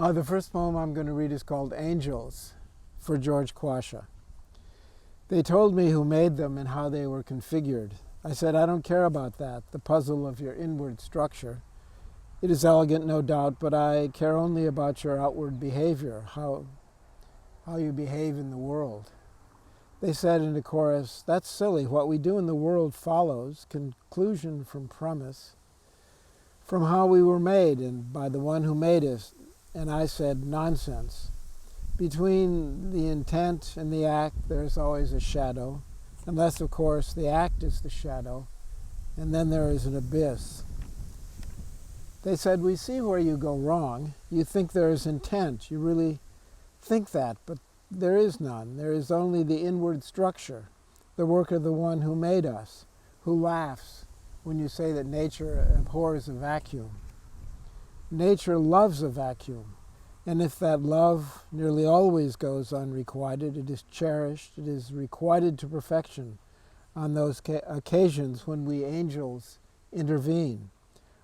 The first poem I'm going to read is called Angels for George Quasha. They told me who made them and how they were configured. I said, I don't care about that, the puzzle of your inward structure. It is elegant, no doubt, but I care only about your outward behavior, how you behave in the world. They said in the chorus, that's silly. What we do in the world follows, conclusion from premise, from how we were made and by the one who made us. And I said, nonsense. Between the intent and the act, there's always a shadow, unless, of course, the act is the shadow, and then there is an abyss. They said, we see where you go wrong. You think there is intent. You really think that, but there is none. There is only the inward structure, the work of the one who made us, who laughs when you say that nature abhors a vacuum. Nature loves a vacuum, and if that love nearly always goes unrequited, it is cherished, it is requited to perfection on those occasions when we angels intervene.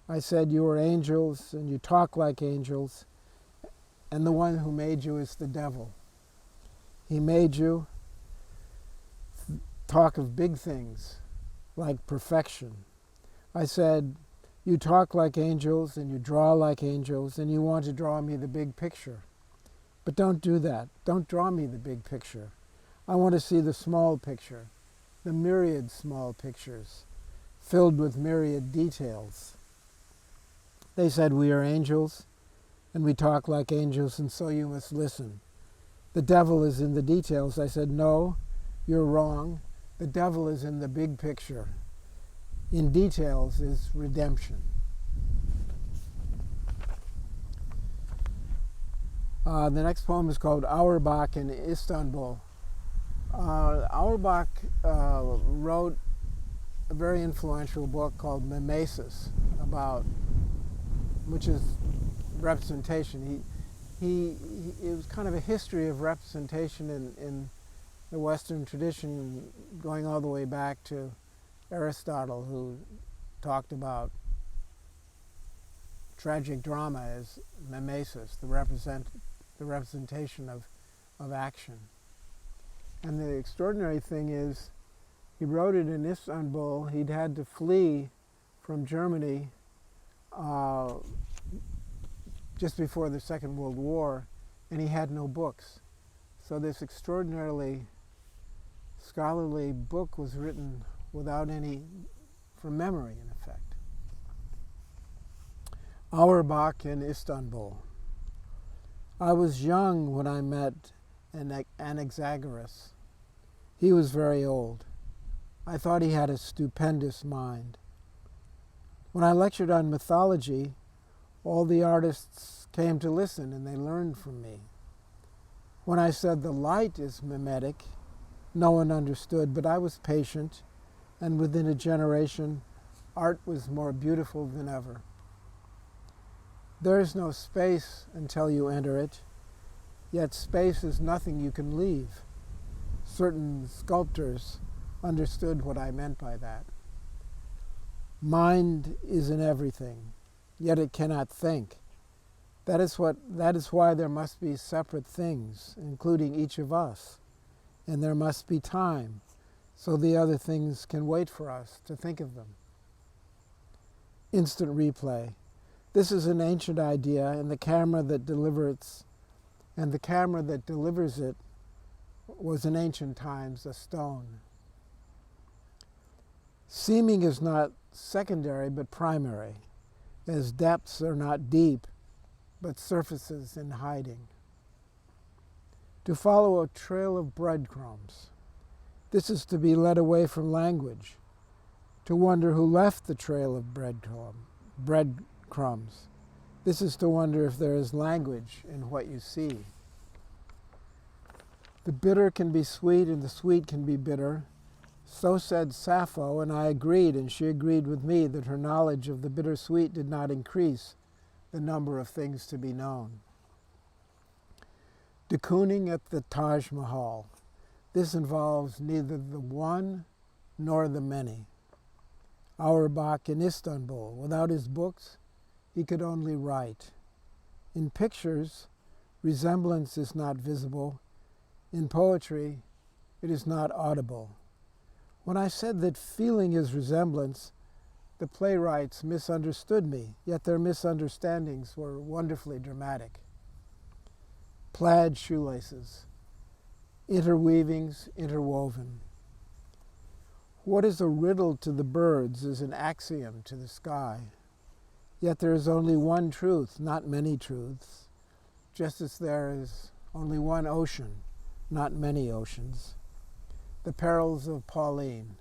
I said, you are angels, and you talk like angels, and the one who made you is the devil. He made you talk of big things, like perfection. I said, you talk like angels, and you draw like angels, and you want to draw me the big picture. But don't do that. Don't draw me the big picture. I want to see the small picture, the myriad small pictures, filled with myriad details. They said, we are angels, and we talk like angels, and so you must listen. The devil is in the details. I said, no, you're wrong. The devil is in the big picture. In details is redemption. The next poem is called Auerbach in Istanbul. Auerbach wrote a very influential book called Mimesis, which is representation. It was kind of a history of representation in the Western tradition, going all the way back to Aristotle, who talked about tragic drama as mimesis, the representation of action. And the extraordinary thing is, he wrote it in Istanbul. He'd had to flee from Germany just before the Second World War, and he had no books. So this extraordinarily scholarly book was written without any, from memory in effect. Auerbach in Istanbul. I was young when I met Anaxagoras. He was very old. I thought he had a stupendous mind. When I lectured on mythology, all the artists came to listen and they learned from me. When I said the light is mimetic, no one understood, but I was patient, and within a generation, art was more beautiful than ever. There is no space until you enter it, yet space is nothing you can leave. Certain sculptors understood what I meant by that. Mind is in everything, yet it cannot think. That is why there must be separate things, including each of us, and there must be time, so the other things can wait for us to think of them. Instant replay. This is an ancient idea, and the camera that delivers it was in ancient times a stone. Seeming is not secondary but primary, as depths are not deep but surfaces in hiding. To follow a trail of breadcrumbs. This is to be led away from language, to wonder who left the trail of breadcrumbs. This is to wonder if there is language in what you see. The bitter can be sweet and the sweet can be bitter. So said Sappho, and I agreed, and she agreed with me that her knowledge of the bittersweet did not increase the number of things to be known. De Kooning at the Taj Mahal. This involves neither the one nor the many. Auerbach in Istanbul. Without his books, he could only write. In pictures, resemblance is not visible. In poetry, it is not audible. When I said that feeling is resemblance, the playwrights misunderstood me, yet their misunderstandings were wonderfully dramatic. Plaid shoelaces, interweavings interwoven. What is a riddle to the birds is an axiom to the sky. Yet there is only one truth, not many truths, just as there is only one ocean, not many oceans. The perils of Pauline.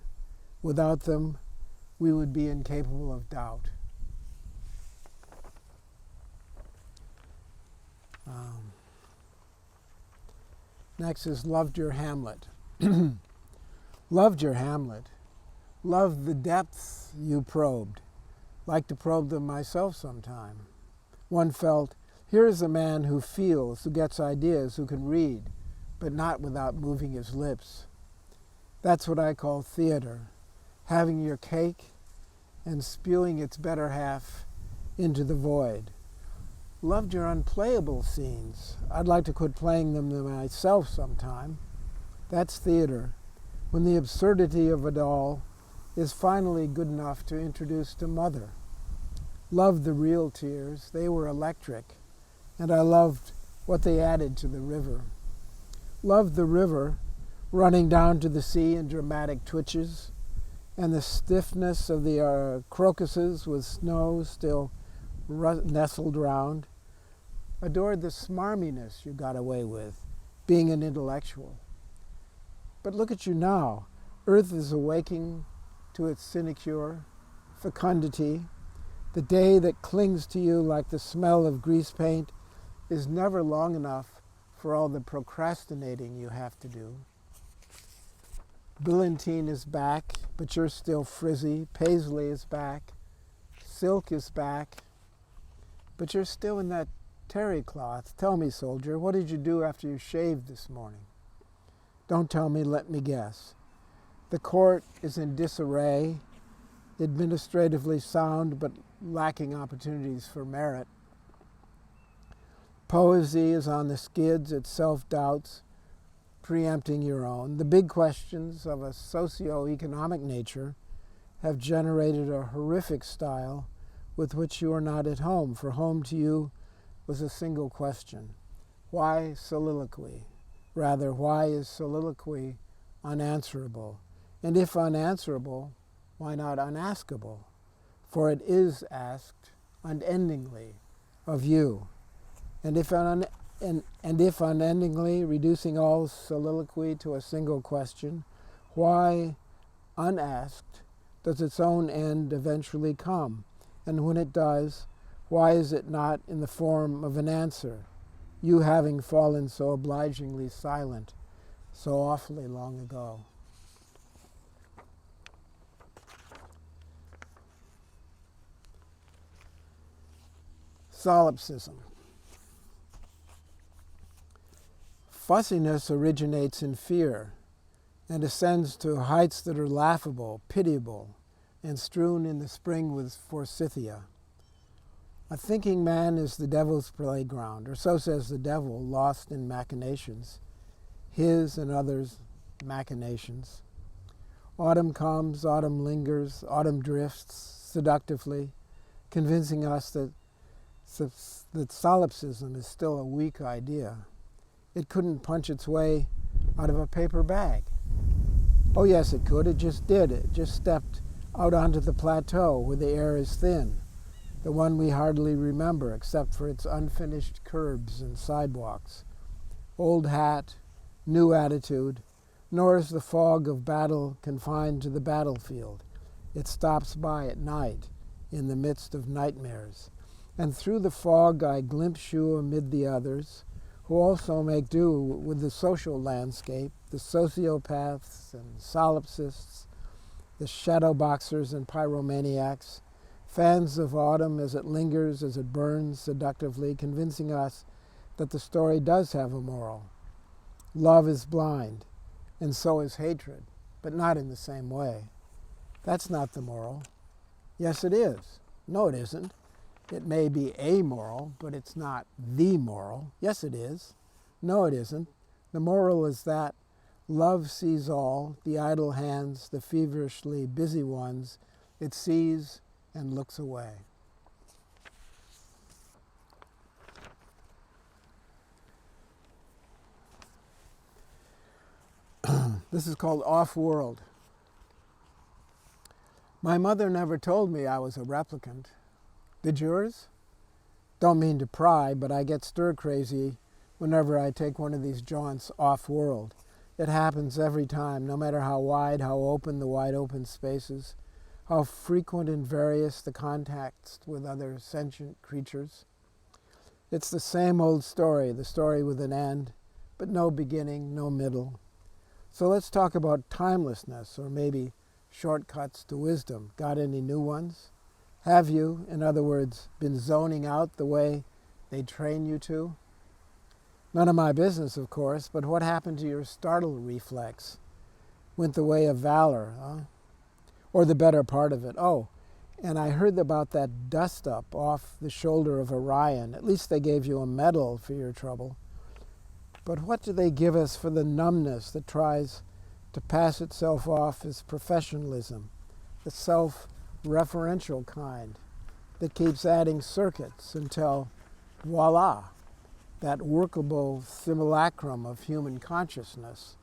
Without them, we would be incapable of doubt. Next is Loved Your Hamlet. Loved your Hamlet. Loved the depths you probed. Like to probe them myself sometime. One felt, here is a man who feels, who gets ideas, who can read, but not without moving his lips. That's what I call theater, having your cake and spewing its better half into the void. Loved your unplayable scenes. I'd like to quit playing them to myself sometime. That's theater, when the absurdity of it all is finally good enough to introduce to Mother. Loved the real tears. They were electric, and I loved what they added to the river. Loved the river running down to the sea in dramatic twitches, and the stiffness of the crocuses with snow still nestled round. Adored the smarminess you got away with, being an intellectual. But look at you now. Earth is awaking to its sinecure, fecundity. The day that clings to you like the smell of grease paint is never long enough for all the procrastinating you have to do. Billantine is back, but you're still frizzy. Paisley is back. Silk is back, but you're still in that terry cloth. Tell me, soldier, what did you do after you shaved this morning? Don't tell me, let me guess. The court is in disarray, administratively sound, but lacking opportunities for merit. Poesy is on the skids, its self-doubts, preempting your own. The big questions of a socio-economic nature have generated a horrific style with which you are not at home, for home to you was a single question. Why soliloquy? Rather, why is soliloquy unanswerable? And if unanswerable, why not unaskable? For it is asked unendingly of you. And if unendingly, reducing all soliloquy to a single question, why, unasked, does its own end eventually come? And when it does, why is it not in the form of an answer, you having fallen so obligingly silent so awfully long ago? Solipsism. Fussiness originates in fear and ascends to heights that are laughable, pitiable, and strewn in the spring with forsythia. A thinking man is the devil's playground, or so says the devil, lost in machinations, his and others' machinations. Autumn comes, autumn lingers, autumn drifts seductively, convincing us that solipsism is still a weak idea. It couldn't punch its way out of a paper bag. Oh yes, it could. It just did. It just stepped out onto the plateau where the air is thin, the one we hardly remember except for its unfinished curbs and sidewalks. Old hat, new attitude, nor is the fog of battle confined to the battlefield. It stops by at night in the midst of nightmares. And through the fog I glimpse you amid the others, who also make do with the social landscape, the sociopaths and solipsists, the shadow boxers and pyromaniacs, fans of autumn as it lingers, as it burns seductively, convincing us that the story does have a moral. Love is blind, and so is hatred, but not in the same way. That's not the moral. Yes, it is. No, it isn't. It may be amoral, but it's not the moral. Yes, it is. No, it isn't. The moral is that love sees all, the idle hands, the feverishly busy ones. It sees and looks away. This is called Off-World. My mother never told me I was a replicant. Did yours? Don't mean to pry, but I get stir-crazy whenever I take one of these jaunts off-world. It happens every time, no matter how wide, how open the wide-open spaces, how frequent and various the contacts with other sentient creatures. It's the same old story, the story with an end, but no beginning, no middle. So let's talk about timelessness, or maybe shortcuts to wisdom. Got any new ones? Have you, in other words, been zoning out the way they train you to? None of my business, of course, but what happened to your startle reflex? Went the way of valor, huh? Or the better part of it. Oh, and I heard about that dust-up off the shoulder of Orion. At least they gave you a medal for your trouble. But what do they give us for the numbness that tries to pass itself off as professionalism, the self-referential kind that keeps adding circuits until, voila, that workable simulacrum of human consciousness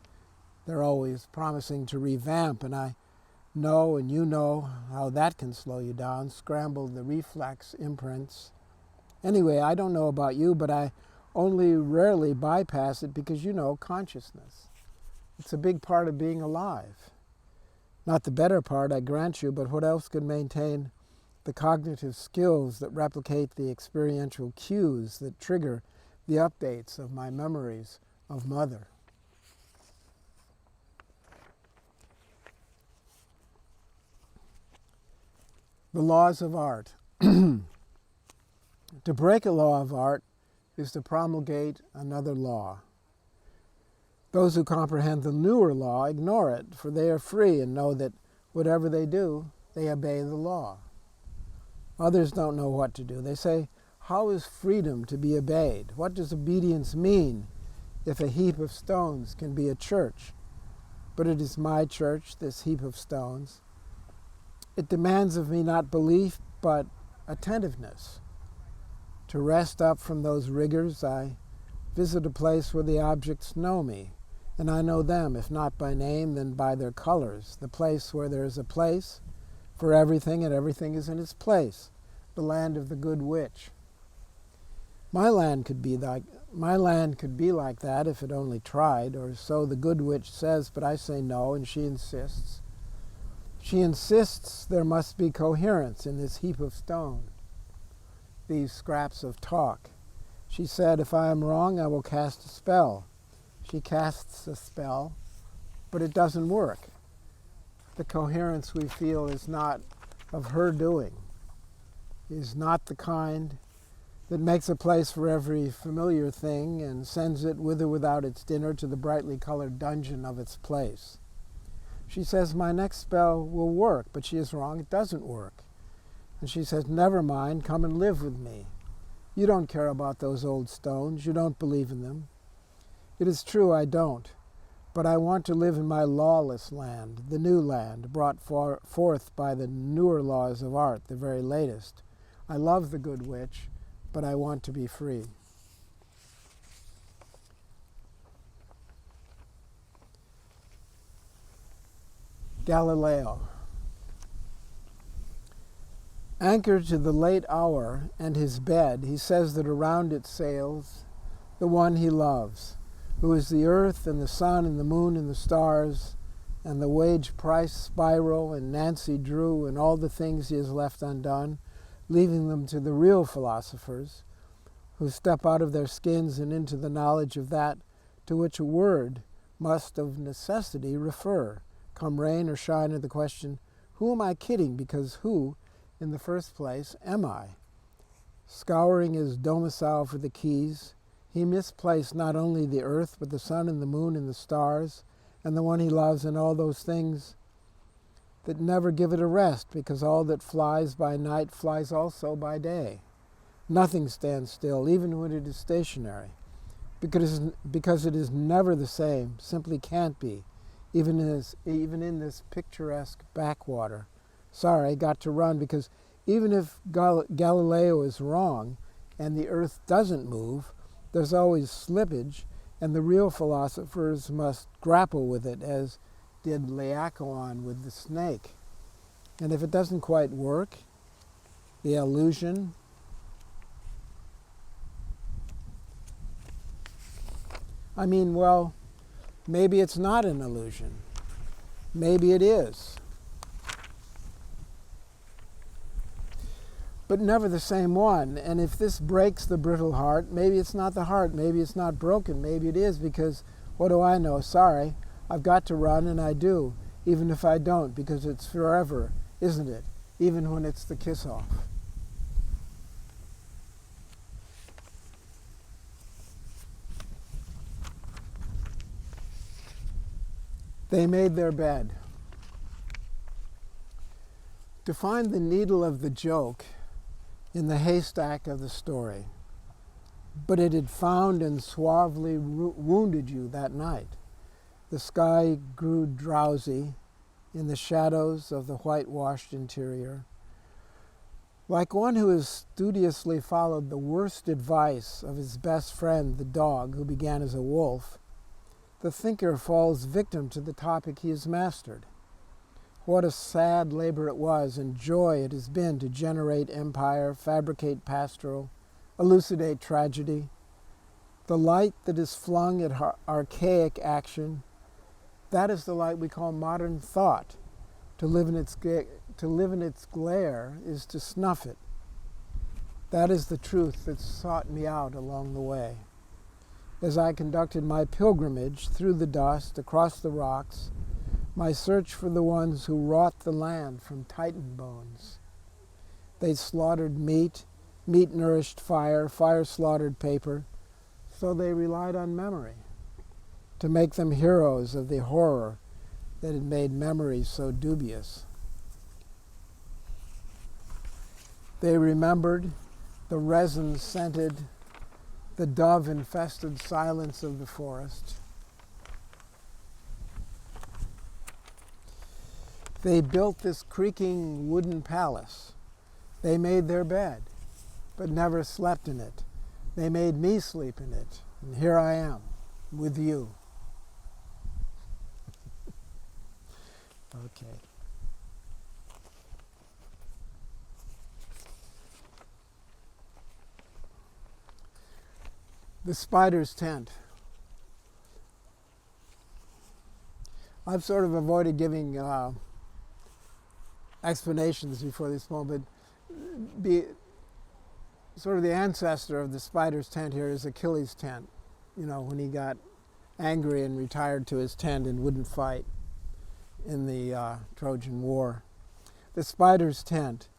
they're always promising to revamp, and I know and you know how that can slow you down, scramble the reflex imprints. Anyway, I don't know about you, but I only rarely bypass it because, you know, consciousness. It's a big part of being alive. Not the better part, I grant you, but what else could maintain the cognitive skills that replicate the experiential cues that trigger the updates of my memories of mother? The laws of art. To break a law of art is to promulgate another law. Those who comprehend the newer law ignore it, for they are free and know that whatever they do, they obey the law. Others don't know what to do. They say, how is freedom to be obeyed? What does obedience mean if a heap of stones can be a church? But it is my church, this heap of stones. It demands of me not belief, but attentiveness. To rest up from those rigors, I visit a place where the objects know me, and I know them, if not by name, then by their colors. The place where there is a place for everything, and everything is in its place. The land of the good witch. My land could be like that if it only tried, or so the good witch says, but I say no, and she insists. She insists there must be coherence in this heap of stone, these scraps of talk. She said, if I am wrong, I will cast a spell. She casts a spell, but it doesn't work. The coherence we feel is not of her doing, is not the kind that makes a place for every familiar thing and sends it with or without its dinner to the brightly colored dungeon of its place. She says, my next spell will work, but she is wrong, it doesn't work. And she says, never mind, come and live with me. You don't care about those old stones, you don't believe in them. It is true, I don't, but I want to live in my lawless land, the new land, brought forth by the newer laws of art, the very latest. I love the good witch, but I want to be free. Galileo. Anchored to the late hour and his bed, he says that around it sails the one he loves, who is the earth and the sun and the moon and the stars and the wage-price spiral and Nancy Drew and all the things he has left undone, leaving them to the real philosophers who step out of their skins and into the knowledge of that to which a word must of necessity refer. Come rain or shine, or the question, who am I kidding? Because who, in the first place, am I? Scouring his domicile for the keys, he misplaced not only the earth, but the sun and the moon and the stars, and the one he loves, and all those things that never give it a rest, because all that flies by night flies also by day. Nothing stands still, even when it is stationary, because it is never the same, simply can't be, even in this picturesque backwater. Sorry, I got to run, because even if Galileo is wrong and the earth doesn't move, there's always slippage, and the real philosophers must grapple with it, as did Laocoon with the snake. And if it doesn't quite work, the illusion, well, maybe it's not an illusion. Maybe it is. But never the same one. And if this breaks the brittle heart, maybe it's not the heart, maybe it's not broken, maybe it is, because what do I know? Sorry, I've got to run, and I do, even if I don't, because it's forever, isn't it? Even when it's the kiss-off. They made their bed. To find the needle of the joke in the haystack of the story, but it had found and suavely wounded you that night. The sky grew drowsy in the shadows of the whitewashed interior. Like one who has studiously followed the worst advice of his best friend, the dog, who began as a wolf, the thinker falls victim to the topic he has mastered. What a sad labor it was and joy it has been to generate empire, fabricate pastoral, elucidate tragedy. The light that is flung at archaic action, that is the light we call modern thought. To live in its glare is to snuff it. That is the truth that sought me out along the way. As I conducted my pilgrimage through the dust, across the rocks, my search for the ones who wrought the land from Titan bones. They slaughtered meat, meat nourished fire, fire slaughtered paper, so they relied on memory to make them heroes of the horror that had made memory so dubious. They remembered the resin-scented, the dove-infested silence of the forest. They built this creaking wooden palace. They made their bed, but never slept in it. They made me sleep in it, and here I am, with you. Okay. The spider's tent. I've sort of avoided giving explanations before this poem, but sort of the ancestor of the spider's tent here is Achilles' tent. You know, when he got angry and retired to his tent and wouldn't fight in the Trojan War. The spider's tent.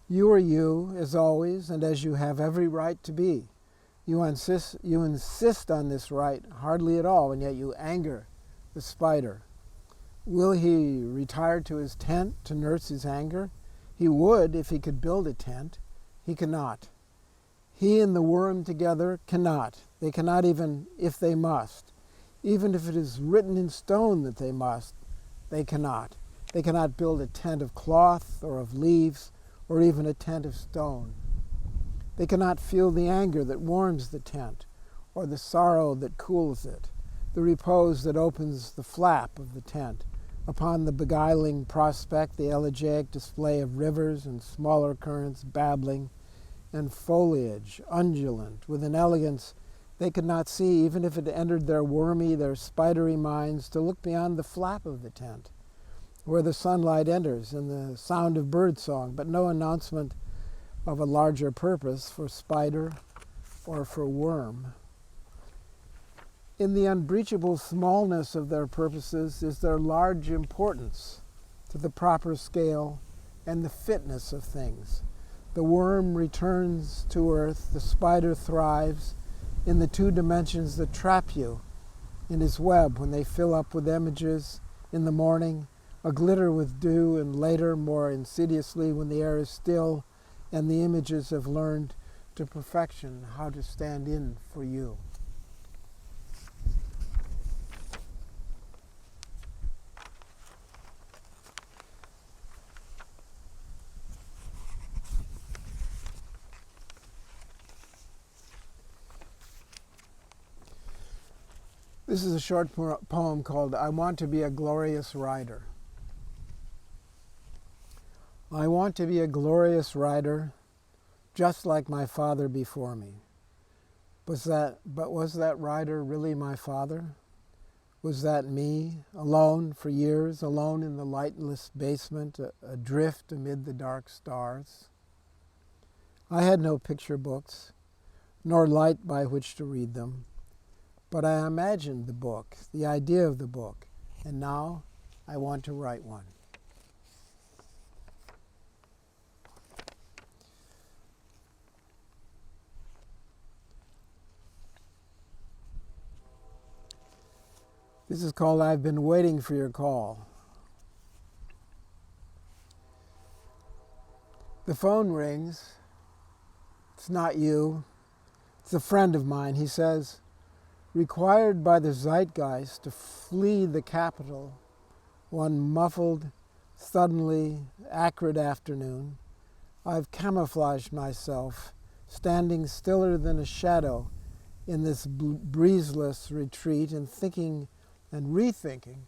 You are you, as always, and as you have every right to be. You insist on this right hardly at all, and yet you anger the spider. Will he retire to his tent to nurse his anger? He would if he could build a tent. He cannot. He and the worm together cannot. They cannot even if they must. Even if it is written in stone that they must, they cannot. They cannot build a tent of cloth or of leaves or even a tent of stone. They cannot feel the anger that warms the tent, or the sorrow that cools it, the repose that opens the flap of the tent, upon the beguiling prospect, the elegiac display of rivers and smaller currents babbling, and foliage undulant with an elegance they could not see, even if it entered their wormy, their spidery minds, to look beyond the flap of the tent, where the sunlight enters and the sound of bird song, but no announcement of a larger purpose for spider or for worm. In the unbreachable smallness of their purposes is their large importance to the proper scale and the fitness of things. The worm returns to earth, the spider thrives in the two dimensions that trap you in his web when they fill up with images in the morning, a glitter with dew, and later, more insidiously, when the air is still and the images have learned to perfection how to stand in for you. This is a short poem called I Want to Be a Glorious Rider. I want to be a glorious rider, just like my father before me. But was that rider really my father? Was that me, alone for years, alone in the lightless basement, adrift amid the dark stars? I had no picture books, nor light by which to read them. But I imagined the book, the idea of the book, and now I want to write one. This is called I've Been Waiting for Your Call. The phone rings. It's not you. It's a friend of mine. He says, required by the zeitgeist to flee the capital one muffled, suddenly acrid afternoon, I've camouflaged myself, standing stiller than a shadow in this breezeless retreat and thinking and rethinking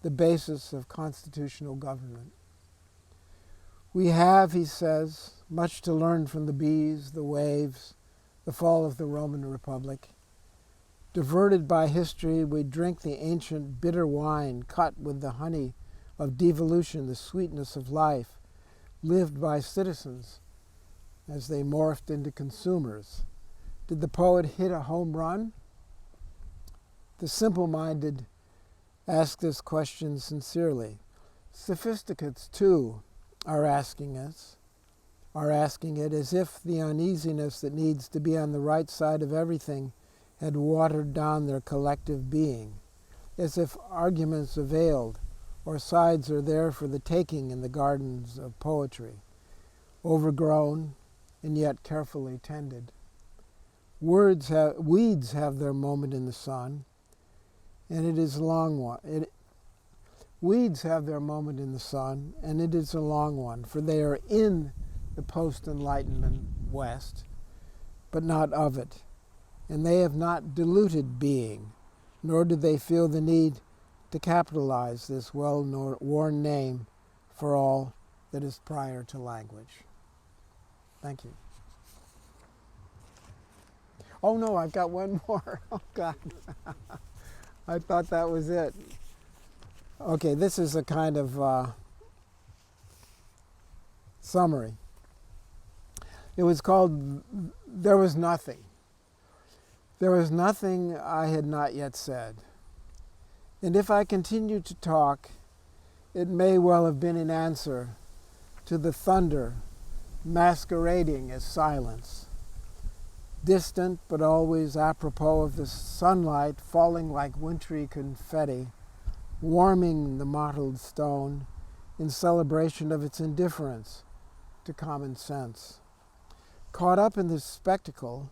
the basis of constitutional government. We have, he says, much to learn from the bees, the waves, the fall of the Roman Republic. Diverted by history, we drink the ancient bitter wine cut with the honey of devolution, the sweetness of life, lived by citizens as they morphed into consumers. Did the poet hit a home run? The simple-minded ask this question sincerely. Sophisticates, too, are asking it as if the uneasiness that needs to be on the right side of everything had watered down their collective being, as if arguments availed or sides are there for the taking in the gardens of poetry, overgrown and yet carefully tended. Weeds have their moment in the sun, and it is a long one. Weeds have their moment in the sun, and it is a long one, for they are in the post-Enlightenment West, but not of it. And they have not diluted being, nor do they feel the need to capitalize this well-worn name for all that is prior to language. Thank you. Oh no, I've got one more. Oh God. I thought that was it. Okay, this is a kind of summary. It was called There Was Nothing. There was nothing I had not yet said. And if I continued to talk, it may well have been in answer to the thunder masquerading as silence, distant but always apropos of the sunlight falling like wintry confetti, warming the mottled stone in celebration of its indifference to common sense. Caught up in this spectacle,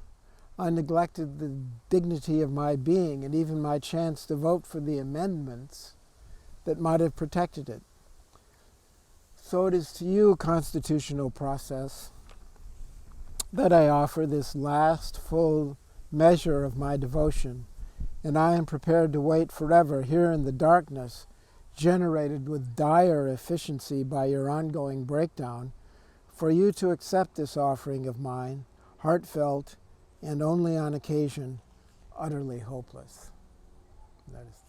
I neglected the dignity of my being and even my chance to vote for the amendments that might have protected it. So it is to you, constitutional process, that I offer this last full measure of my devotion, and I am prepared to wait forever here in the darkness generated with dire efficiency by your ongoing breakdown, for you to accept this offering of mine, heartfelt and only on occasion utterly hopeless. That is